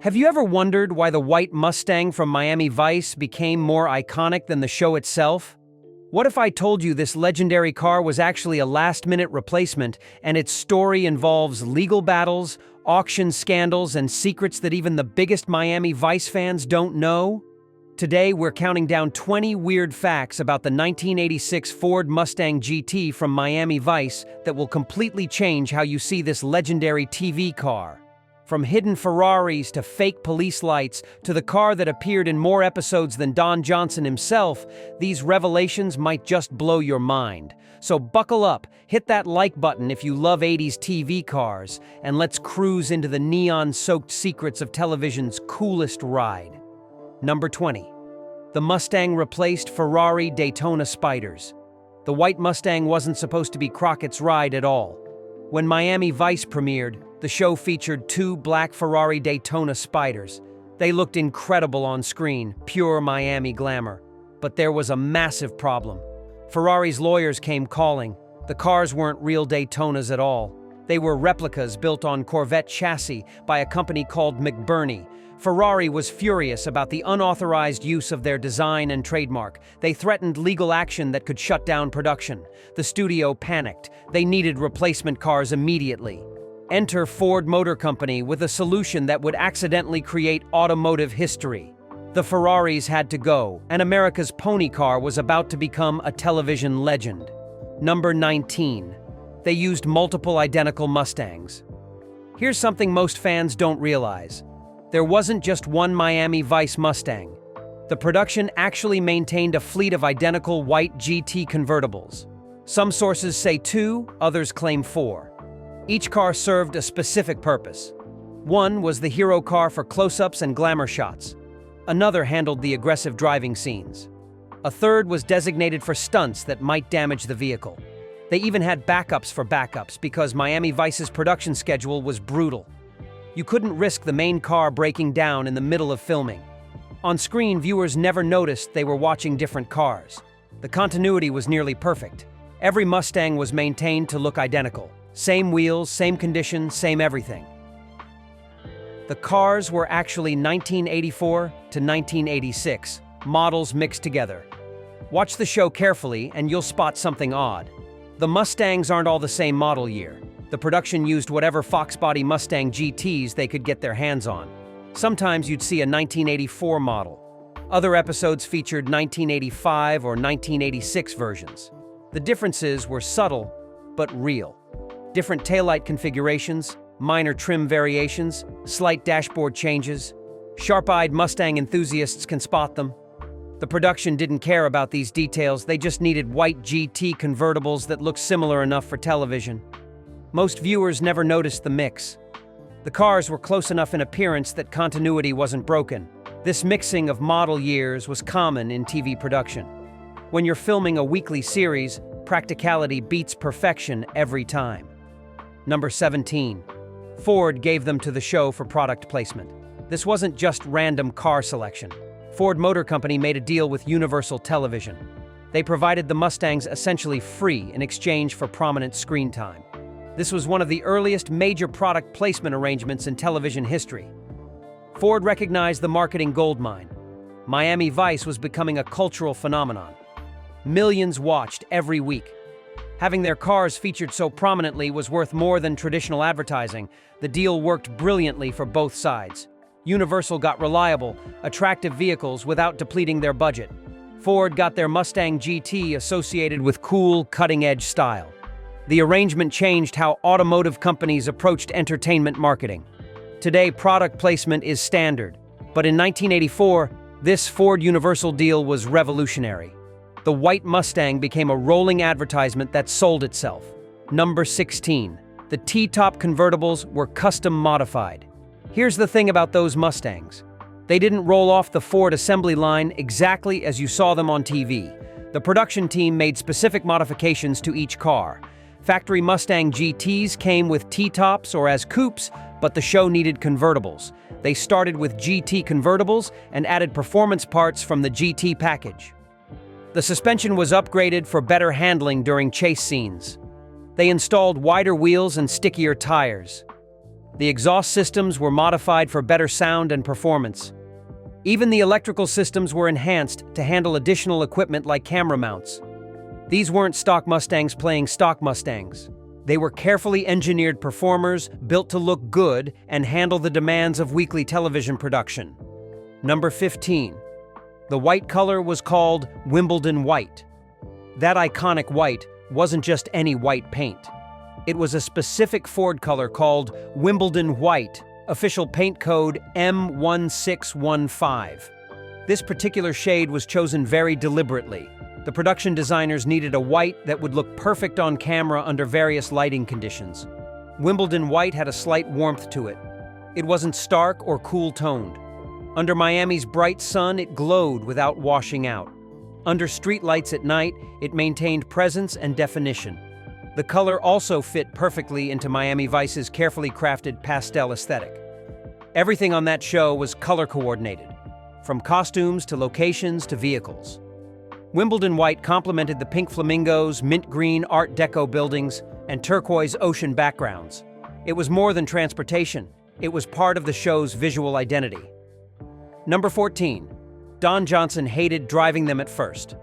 Have you ever wondered why the white Mustang from Miami Vice became more iconic than the show itself? What if I told you this legendary car was actually a last-minute replacement and its story involves legal battles, auction scandals, and secrets that even the biggest Miami Vice fans don't know? Today, we're counting down 20 weird facts about the 1986 Ford Mustang GT from Miami Vice that will completely change how you see this legendary TV car. From hidden Ferraris to fake police lights to the car that appeared in more episodes than Don Johnson himself, these revelations might just blow your mind. So buckle up, hit that like button if you love 80s TV cars, and let's cruise into the neon-soaked secrets of television's coolest ride. Number 20. The Mustang replaced Ferrari Daytona Spiders. The white Mustang wasn't supposed to be Crockett's ride at all. When Miami Vice premiered, the show featured two black Ferrari Daytona Spiders. They looked incredible on screen, pure Miami glamour. But there was a massive problem. Ferrari's lawyers came calling. The cars weren't real Daytonas at all. They were replicas built on Corvette chassis by a company called McBurney. Ferrari was furious about the unauthorized use of their design and trademark. They threatened legal action that could shut down production. The studio panicked. They needed replacement cars immediately. Enter Ford Motor Company with a solution that would accidentally create automotive history. The Ferraris had to go, and America's pony car was about to become a television legend. Number 19. They used multiple identical Mustangs. Here's something most fans don't realize. There wasn't just one Miami Vice Mustang. The production actually maintained a fleet of identical white GT convertibles. Some sources say 2, others claim 4. Each car served a specific purpose. One was the hero car for close-ups and glamour shots. Another handled the aggressive driving scenes. A third was designated for stunts that might damage the vehicle. They even had backups for backups because Miami Vice's production schedule was brutal. You couldn't risk the main car breaking down in the middle of filming. On screen, viewers never noticed they were watching different cars. The continuity was nearly perfect. Every Mustang was maintained to look identical. Same wheels, same condition, same everything. The cars were actually 1984 to 1986, models mixed together. Watch the show carefully and you'll spot something odd. The Mustangs aren't all the same model year. The production used whatever Fox body Mustang GTs they could get their hands on. Sometimes you'd see a 1984 model. Other episodes featured 1985 or 1986 versions. The differences were subtle, but real. Different taillight configurations, minor trim variations, slight dashboard changes. Sharp-eyed Mustang enthusiasts can spot them. The production didn't care about these details, they just needed white GT convertibles that looked similar enough for television. Most viewers never noticed the mix. The cars were close enough in appearance that continuity wasn't broken. This mixing of model years was common in TV production. When you're filming a weekly series, practicality beats perfection every time. Number 17. Ford gave them to the show for product placement. This wasn't just random car selection. Ford Motor Company made a deal with Universal Television. They provided the Mustangs essentially free in exchange for prominent screen time. This was one of the earliest major product placement arrangements in television history. Ford recognized the marketing goldmine. Miami Vice was becoming a cultural phenomenon. Millions watched every week. Having their cars featured so prominently was worth more than traditional advertising. The deal worked brilliantly for both sides. Universal got reliable, attractive vehicles without depleting their budget. Ford got their Mustang GT associated with cool, cutting-edge style. The arrangement changed how automotive companies approached entertainment marketing. Today, product placement is standard, but in 1984, this Ford-Universal deal was revolutionary. The white Mustang became a rolling advertisement that sold itself. Number 16. The T-top convertibles were custom modified. Here's the thing about those Mustangs. They didn't roll off the Ford assembly line exactly as you saw them on TV. The production team made specific modifications to each car. Factory Mustang GTs came with T-tops or as coupes, but the show needed convertibles. They started with GT convertibles and added performance parts from the GT package. The suspension was upgraded for better handling during chase scenes. They installed wider wheels and stickier tires. The exhaust systems were modified for better sound and performance. Even the electrical systems were enhanced to handle additional equipment like camera mounts. These weren't stock Mustangs playing stock Mustangs. They were carefully engineered performers, built to look good and handle the demands of weekly television production. Number 15. The white color was called Wimbledon white. That iconic white wasn't just any white paint. It was a specific Ford color called Wimbledon white, official paint code M1615. This particular shade was chosen very deliberately. The production designers needed a white that would look perfect on camera under various lighting conditions. Wimbledon white had a slight warmth to it. It wasn't stark or cool-toned. Under Miami's bright sun, it glowed without washing out. Under streetlights at night, it maintained presence and definition. The color also fit perfectly into Miami Vice's carefully crafted pastel aesthetic. Everything on that show was color coordinated, from costumes to locations to vehicles. Wimbledon white complemented the pink flamingos, mint green Art Deco buildings, and turquoise ocean backgrounds. It was more than transportation. It was part of the show's visual identity. Number 14. Don Johnson hated driving them at first.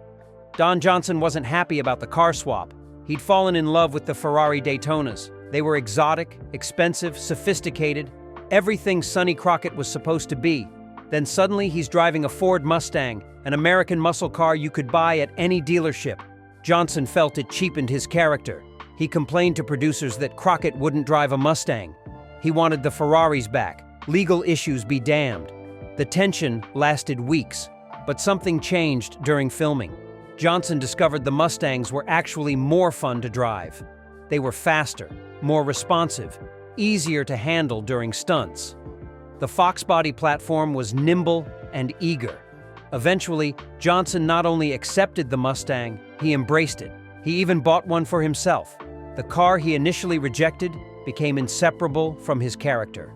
Don Johnson wasn't happy about the car swap. He'd fallen in love with the Ferrari Daytonas. They were exotic, expensive, sophisticated, everything Sonny Crockett was supposed to be. Then suddenly he's driving a Ford Mustang, an American muscle car you could buy at any dealership. Johnson felt it cheapened his character. He complained to producers that Crockett wouldn't drive a Mustang. He wanted the Ferraris back. Legal issues be damned. The tension lasted weeks, but something changed during filming. Johnson discovered the Mustangs were actually more fun to drive. They were faster, more responsive, easier to handle during stunts. The Fox body platform was nimble and eager. Eventually, Johnson not only accepted the Mustang, he embraced it. He even bought one for himself. The car he initially rejected became inseparable from his character.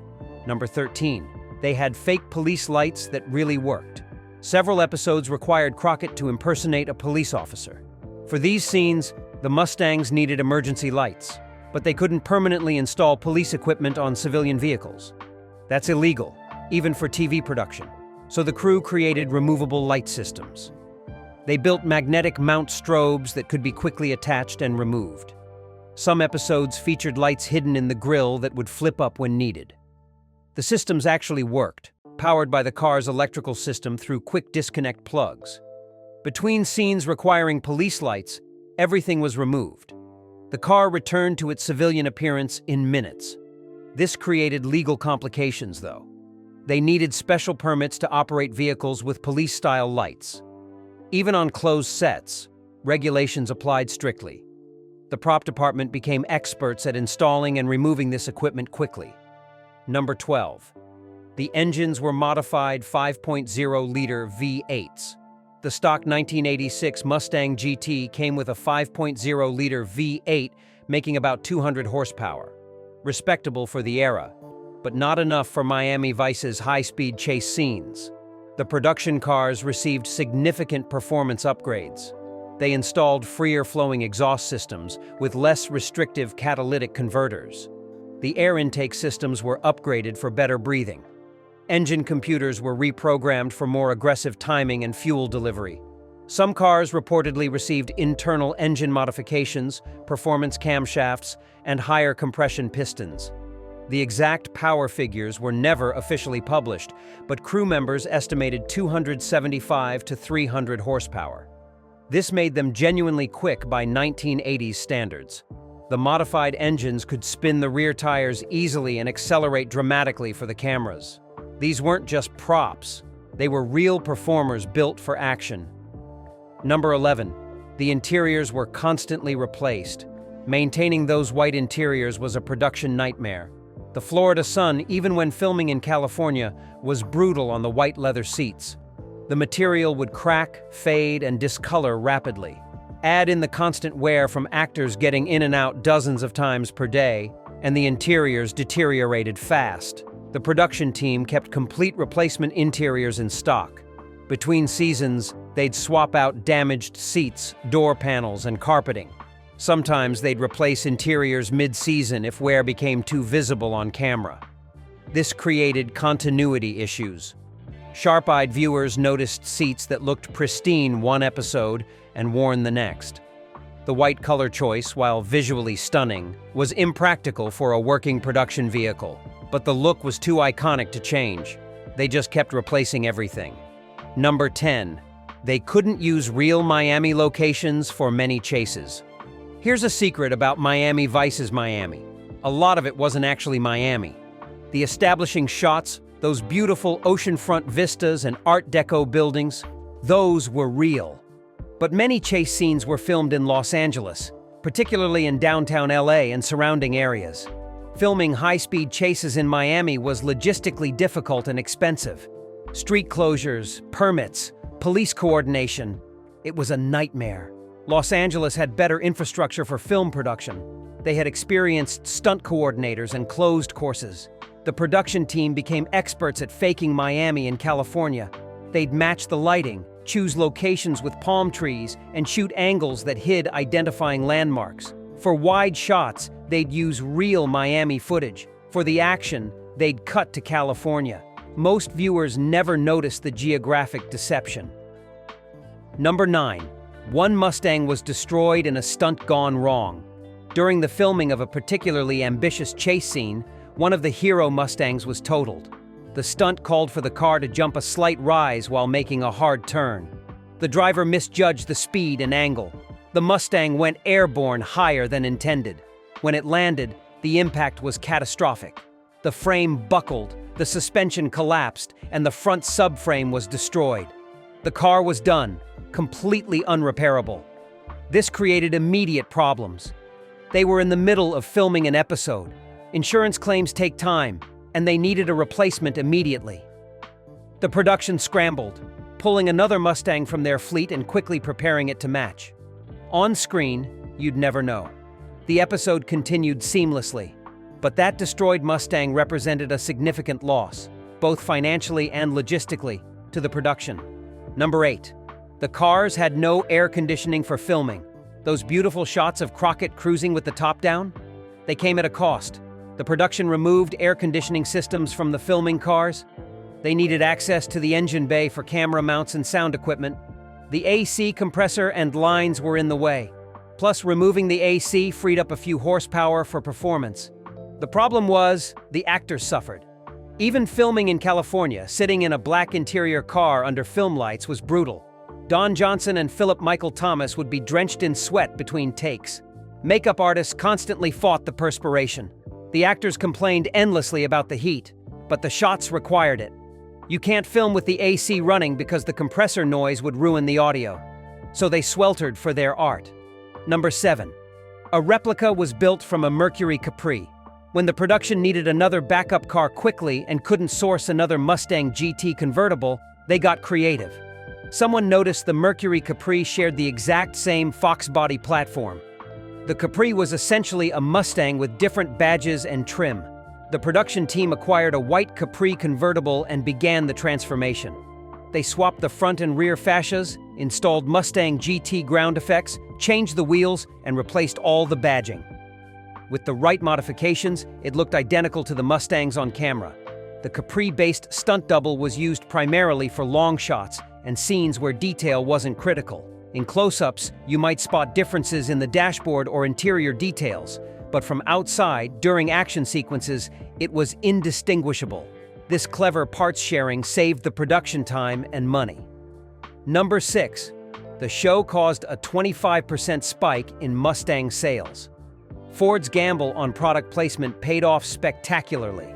Number 13. They had fake police lights that really worked. Several episodes required Crockett to impersonate a police officer. For these scenes, the Mustangs needed emergency lights, but they couldn't permanently install police equipment on civilian vehicles. That's illegal, even for TV production. So the crew created removable light systems. They built magnetic mount strobes that could be quickly attached and removed. Some episodes featured lights hidden in the grille that would flip up when needed. The systems actually worked, powered by the car's electrical system through quick disconnect plugs. Between scenes requiring police lights, everything was removed. The car returned to its civilian appearance in minutes. This created legal complications, though. They needed special permits to operate vehicles with police-style lights. Even on closed sets, regulations applied strictly. The prop department became experts at installing and removing this equipment quickly. Number 12. The engines were modified 5.0-liter V8s. The stock 1986 Mustang GT came with a 5.0-liter V8, making about 200 horsepower. Respectable for the era, but not enough for Miami Vice's high-speed chase scenes. The production cars received significant performance upgrades. They installed freer-flowing exhaust systems with less restrictive catalytic converters. The air intake systems were upgraded for better breathing. Engine computers were reprogrammed for more aggressive timing and fuel delivery. Some cars reportedly received internal engine modifications, performance camshafts, and higher compression pistons. The exact power figures were never officially published, but crew members estimated 275 to 300 horsepower. This made them genuinely quick by 1980s standards. The modified engines could spin the rear tires easily and accelerate dramatically for the cameras. These weren't just props. They were real performers built for action. Number 11. The interiors were constantly replaced. Maintaining those white interiors was a production nightmare. The Florida sun, even when filming in California, was brutal on the white leather seats. The material would crack, fade, and discolor rapidly. Add in the constant wear from actors getting in and out dozens of times per day, and the interiors deteriorated fast. The production team kept complete replacement interiors in stock. Between seasons, they'd swap out damaged seats, door panels, and carpeting. Sometimes they'd replace interiors mid-season if wear became too visible on camera. This created continuity issues. Sharp-eyed viewers noticed seats that looked pristine one episode and worn the next. The white color choice, while visually stunning, was impractical for a working production vehicle, but the look was too iconic to change. They just kept replacing everything. Number 10. They couldn't use real Miami locations for many chases. Here's a secret about Miami Vice's Miami. A lot of it wasn't actually Miami. The establishing shots, those beautiful oceanfront vistas and Art Deco buildings, those were real. But many chase scenes were filmed in Los Angeles, particularly in downtown LA and surrounding areas. Filming high-speed chases in Miami was logistically difficult and expensive. Street closures, permits, police coordination. It was a nightmare. Los Angeles had better infrastructure for film production. They had experienced stunt coordinators and closed courses. The production team became experts at faking Miami in California. They'd match the lighting, choose locations with palm trees, and shoot angles that hid identifying landmarks. For wide shots, they'd use real Miami footage. For the action, they'd cut to California. Most viewers never noticed the geographic deception. Number 9. One Mustang was destroyed in a stunt gone wrong. During the filming of a particularly ambitious chase scene, one of the hero Mustangs was totaled. The stunt called for the car to jump a slight rise while making a hard turn. The driver misjudged the speed and angle. The Mustang went airborne higher than intended. When it landed, the impact was catastrophic. The frame buckled, the suspension collapsed, and the front subframe was destroyed. The car was done, completely unrepairable. This created immediate problems. They were in the middle of filming an episode. Insurance claims take time, and they needed a replacement immediately. The production scrambled, pulling another Mustang from their fleet and quickly preparing it to match. On screen, you'd never know. The episode continued seamlessly, but that destroyed Mustang represented a significant loss, both financially and logistically, to the production. Number 8. The cars had no air conditioning for filming. Those beautiful shots of Crockett cruising with the top down? They came at a cost. The production removed air conditioning systems from the filming cars. They needed access to the engine bay for camera mounts and sound equipment. The AC compressor and lines were in the way. Plus, removing the AC freed up a few horsepower for performance. The problem was, the actors suffered. Even filming in California, sitting in a black interior car under film lights was brutal. Don Johnson and Philip Michael Thomas would be drenched in sweat between takes. Makeup artists constantly fought the perspiration. The actors complained endlessly about the heat, but the shots required it. You can't film with the AC running because the compressor noise would ruin the audio. So they sweltered for their art. Number 7. A replica was built from a Mercury Capri. When the production needed another backup car quickly and couldn't source another Mustang GT convertible, they got creative. Someone noticed the Mercury Capri shared the exact same Fox body platform. The Capri was essentially a Mustang with different badges and trim. The production team acquired a white Capri convertible and began the transformation. They swapped the front and rear fascias, installed Mustang GT ground effects, changed the wheels, and replaced all the badging. With the right modifications, it looked identical to the Mustangs on camera. The Capri-based stunt double was used primarily for long shots and scenes where detail wasn't critical. In close-ups, you might spot differences in the dashboard or interior details, but from outside, during action sequences, it was indistinguishable. This clever parts sharing saved the production time and money. Number 6. The show caused a 25% spike in Mustang sales. Ford's gamble on product placement paid off spectacularly.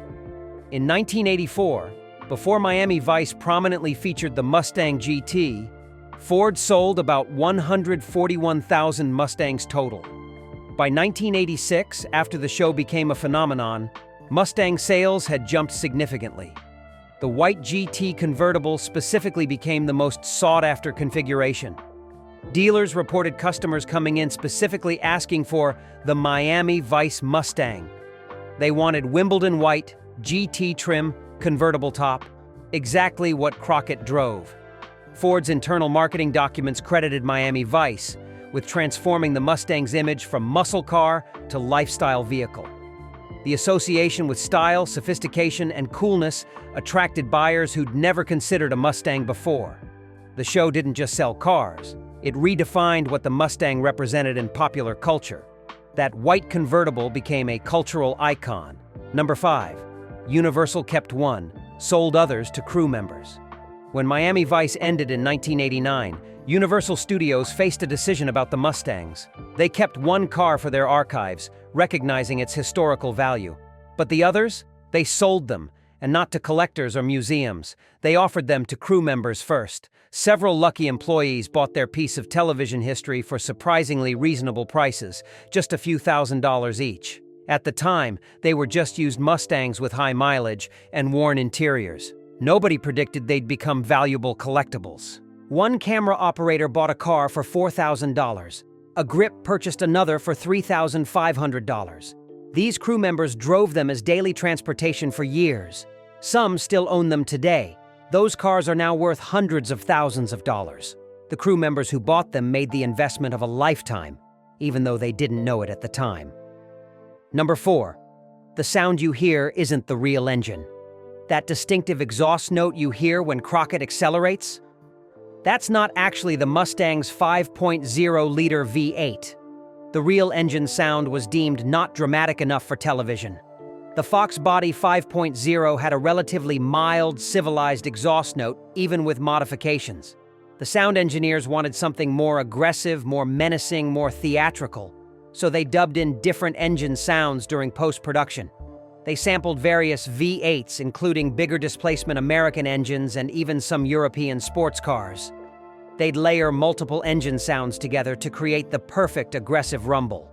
In 1984, before Miami Vice prominently featured the Mustang GT, Ford sold about 141,000 Mustangs total. By 1986, after the show became a phenomenon, Mustang sales had jumped significantly. The white GT convertible specifically became the most sought-after configuration. Dealers reported customers coming in specifically asking for the Miami Vice Mustang. They wanted Wimbledon white, GT trim, convertible top, exactly what Crockett drove. Ford's internal marketing documents credited Miami Vice with transforming the Mustang's image from muscle car to lifestyle vehicle. The association with style, sophistication, and coolness attracted buyers who'd never considered a Mustang before. The show didn't just sell cars, it redefined what the Mustang represented in popular culture. That white convertible became a cultural icon. Number 5. Universal kept one, sold others to crew members. When Miami Vice ended in 1989, Universal Studios faced a decision about the Mustangs. They kept one car for their archives, recognizing its historical value. But the others? They sold them, and not to collectors or museums. They offered them to crew members first. Several lucky employees bought their piece of television history for surprisingly reasonable prices, just a few $1,000s each. At the time, they were just used Mustangs with high mileage and worn interiors. Nobody predicted they'd become valuable collectibles. One camera operator bought a car for $4,000. A grip purchased another for $3,500. These crew members drove them as daily transportation for years. Some still own them today. Those cars are now worth hundreds of thousands of dollars. The crew members who bought them made the investment of a lifetime, even though they didn't know it at the time. Number 4. The sound you hear isn't the real engine. That distinctive exhaust note you hear when Crockett accelerates? That's not actually the Mustang's 5.0-liter V8. The real engine sound was deemed not dramatic enough for television. The Fox Body 5.0 had a relatively mild, civilized exhaust note, even with modifications. The sound engineers wanted something more aggressive, more menacing, more theatrical, so they dubbed in different engine sounds during post-production. They sampled various V8s, including bigger displacement American engines and even some European sports cars. They'd layer multiple engine sounds together to create the perfect aggressive rumble.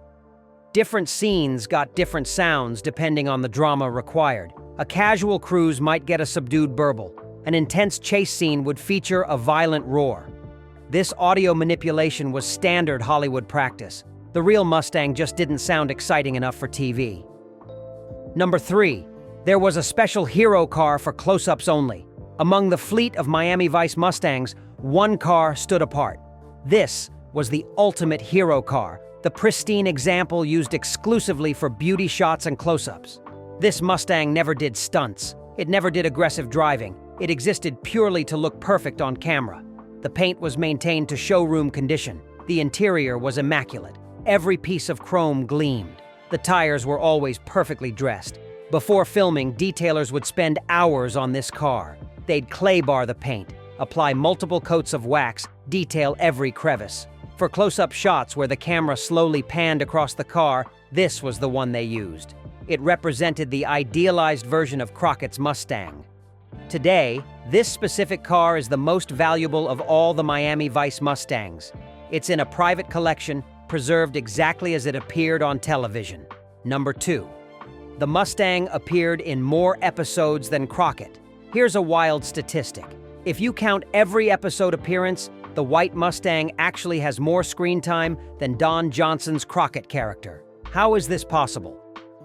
Different scenes got different sounds depending on the drama required. A casual cruise might get a subdued burble. An intense chase scene would feature a violent roar. This audio manipulation was standard Hollywood practice. The real Mustang just didn't sound exciting enough for TV. Number 3. There was a special hero car for close-ups only. Among the fleet of Miami Vice Mustangs, one car stood apart. This was the ultimate hero car, the pristine example used exclusively for beauty shots and close-ups. This Mustang never did stunts. It never did aggressive driving. It existed purely to look perfect on camera. The paint was maintained to showroom condition. The interior was immaculate. Every piece of chrome gleamed. The tires were always perfectly dressed. Before filming, detailers would spend hours on this car. They'd clay bar the paint, apply multiple coats of wax, detail every crevice. For close-up shots where the camera slowly panned across the car, this was the one they used. It represented the idealized version of Crockett's Mustang. Today, this specific car is the most valuable of all the Miami Vice Mustangs. It's in a private collection, preserved exactly as it appeared on television. Number 2. The Mustang appeared in more episodes than Crockett. Here's a wild statistic. If you count every episode appearance, the white Mustang actually has more screen time than Don Johnson's Crockett character. How is this possible?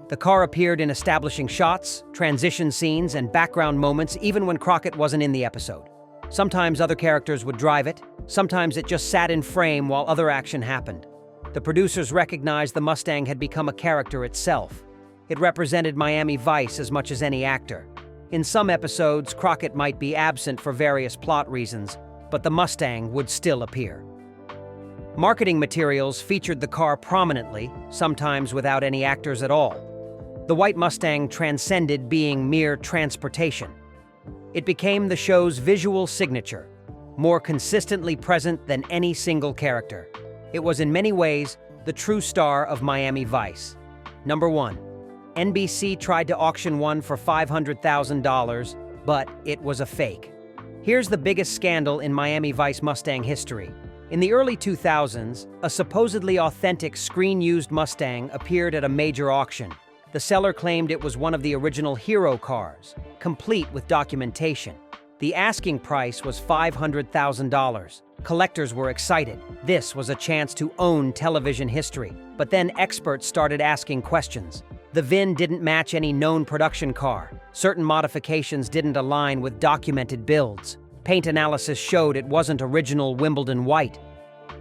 The car appeared in establishing shots, transition scenes, and background moments even when Crockett wasn't in the episode. Sometimes other characters would drive it, sometimes it just sat in frame while other action happened. The producers recognized the Mustang had become a character itself. It represented Miami Vice as much as any actor. In some episodes, Crockett might be absent for various plot reasons, but the Mustang would still appear. Marketing materials featured the car prominently, sometimes without any actors at all. The white Mustang transcended being mere transportation. It became the show's visual signature, more consistently present than any single character. It was in many ways the true star of Miami Vice. Number 1. NBC tried to auction one for $500,000, but it was a fake. Here's the biggest scandal in Miami Vice Mustang history. In the early 2000s, a supposedly authentic screen-used Mustang appeared at a major auction. The seller claimed it was one of the original hero cars, complete with documentation. The asking price was $500,000. Collectors were excited. This was a chance to own television history. But then experts started asking questions. The VIN didn't match any known production car. Certain modifications didn't align with documented builds. Paint analysis showed it wasn't original Wimbledon white.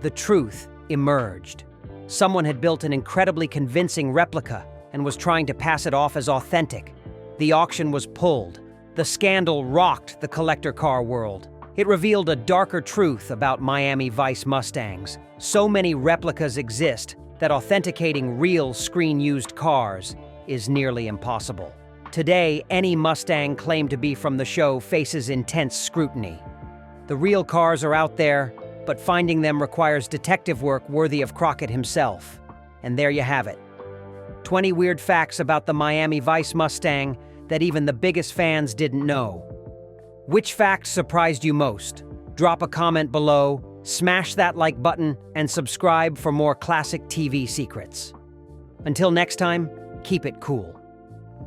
The truth emerged. Someone had built an incredibly convincing replica and was trying to pass it off as authentic. The auction was pulled. The scandal rocked the collector car world. It revealed a darker truth about Miami Vice Mustangs. So many replicas exist that authenticating real screen-used cars is nearly impossible. Today, any Mustang claimed to be from the show faces intense scrutiny. The real cars are out there, but finding them requires detective work worthy of Crockett himself. And there you have it. 20 weird facts about the Miami Vice Mustang that even the biggest fans didn't know. Which fact surprised you most? Drop a comment below, smash that like button, and subscribe for more classic TV secrets. Until next time, keep it cool.